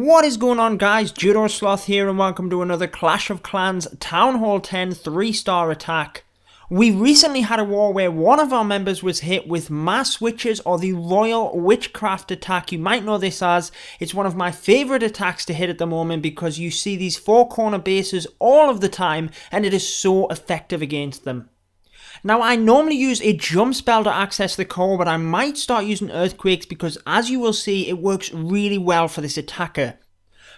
What is going on, guys? Judo Sloth here and welcome to another Clash of Clans Town Hall 10 3-star attack. We recently had a war where one of our members was hit with mass witches, or the Royal Witchcraft attack. You might know this as, it's one of my favourite attacks to hit at the moment because you see these 4-corner bases all of the time and it is so effective against them. Now, I normally use a jump spell to access the core, but I might start using earthquakes because, as you will see, it works really well for this attacker.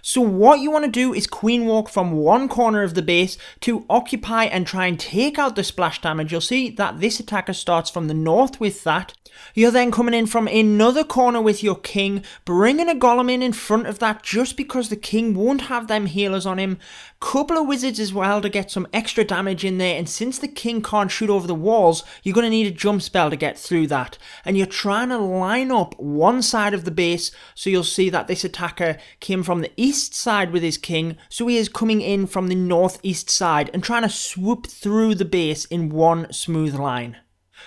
So what you want to do is queen walk from one corner of the base to occupy and try and take out the splash damage. You'll see that this attacker starts from the north with that. You're then coming in from another corner with your king, bringing a golem in front of that just because the king won't have them healers on him. Couple of wizards as well to get some extra damage in there, and since the king can't shoot over the walls, you're going to need a jump spell to get through that. And you're trying to line up one side of the base, so you'll see that this attacker came from the east side with his king, so he is coming in from the northeast side and trying to swoop through the base in one smooth line.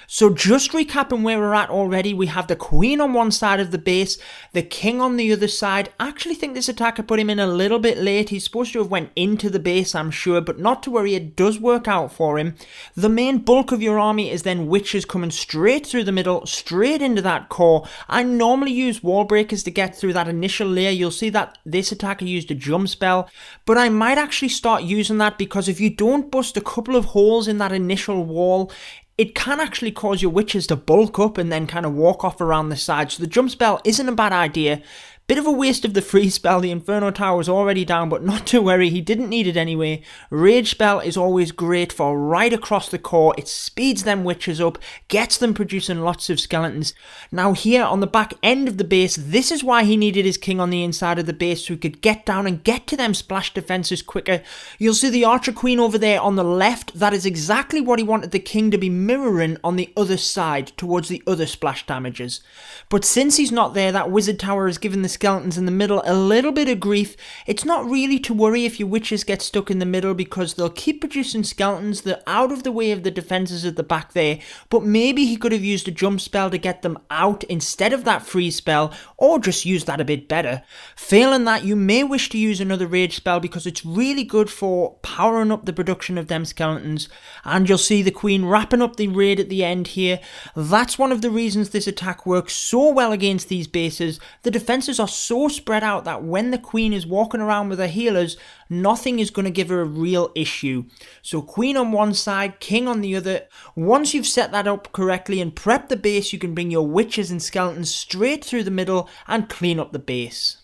So just recapping where we're at already, we have the queen on one side of the base, the king on the other side. I actually think this attacker put him in a little bit late. He's supposed to have went into the base, I'm sure, but not to worry, it does work out for him. The main bulk of your army is then witches coming straight through the middle, straight into that core. I normally use wall breakers to get through that initial layer. You'll see that this attacker used a jump spell, but I might actually start using that because if you don't bust a couple of holes in that initial wall, it can actually cause your witches to bulk up and then kind of walk off around the side. So the jump spell isn't a bad idea. Bit of a waste of the freeze spell. The Inferno Tower was already down, but not to worry, he didn't need it anyway. Rage spell is always great for right across the core. It speeds them witches up, gets them producing lots of skeletons. Now here on the back end of the base, this is why he needed his king on the inside of the base, so he could get down and get to them splash defenses quicker. You'll see the Archer Queen over there on the left. That is exactly what he wanted the king to be mirroring on the other side, towards the other splash damages. But since he's not there, that Wizard Tower has given the skeletons in the middle a little bit of grief. It's not really to worry if your witches get stuck in the middle because they'll keep producing skeletons. They're out of the way of the defenses at the back there, but maybe he could have used a jump spell to get them out instead of that freeze spell, or just use that a bit better. Failing that, you may wish to use another rage spell because it's really good for powering up the production of them skeletons. And you'll see the queen wrapping up the raid at the end here. That's one of the reasons this attack works so well against these bases. The defenses are so spread out that when the queen is walking around with her healers, nothing is going to give her a real issue. So queen on one side, king on the other. Once you've set that up correctly and prepped the base, you can bring your witches and skeletons straight through the middle and clean up the base.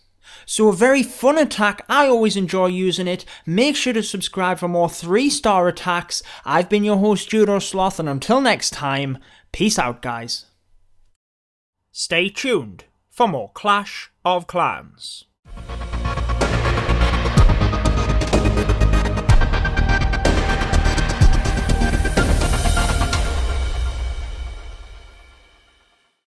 So a very fun attack. I always enjoy using it. Make sure to subscribe for more 3-star attacks. I've been your host Judo Sloth, and until next time, peace out, guys. Stay tuned for more Clash of Clans.